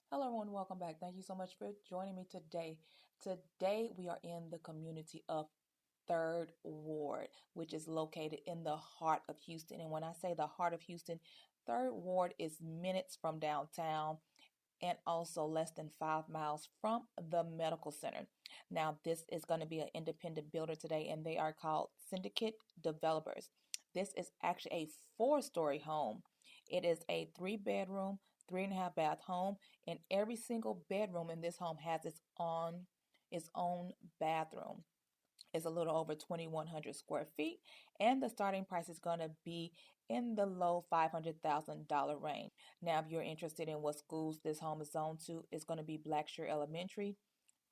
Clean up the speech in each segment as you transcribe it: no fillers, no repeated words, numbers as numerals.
Hello everyone, welcome back. Thank you so much for joining me today. Today we are in the community of Third Ward, which is located in the heart of Houston. And when I say the heart of Houston, Third Ward is minutes from downtown and also less than 5 miles from the medical center. Now, this is going to be an independent builder today, and they are called Syndicate Developers. This is actually a four-story home. It is a three-bedroom, 3.5 bath home, and every single bedroom in this home has its own bathroom. It's a little over 2,100 square feet, and the starting price is going to be in the low $500,000 range. Now, if you're interested in what schools this home is zoned to, it's going to be Blackshear Elementary,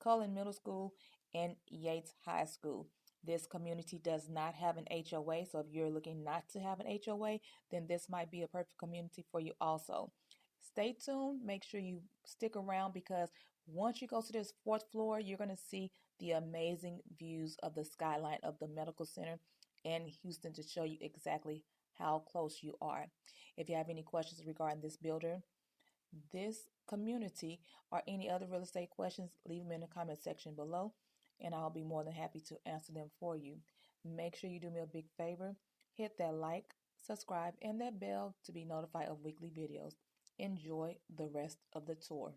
Cullen Middle School, and Yates High School. This community does not have an HOA, so if you're looking not to have an HOA, then this might be a perfect community for you also. Stay tuned. Make sure you stick around because once you go to this fourth floor, you're going to see the amazing views of the skyline of the medical center in Houston to show you exactly how close you are. If you have any questions regarding this builder, this community, or any other real estate questions, leave them in the comment section below and I'll be more than happy to answer them for you. Make sure you do me a big favor. Hit that like, subscribe, and that bell to be notified of weekly videos. Enjoy the rest of the tour.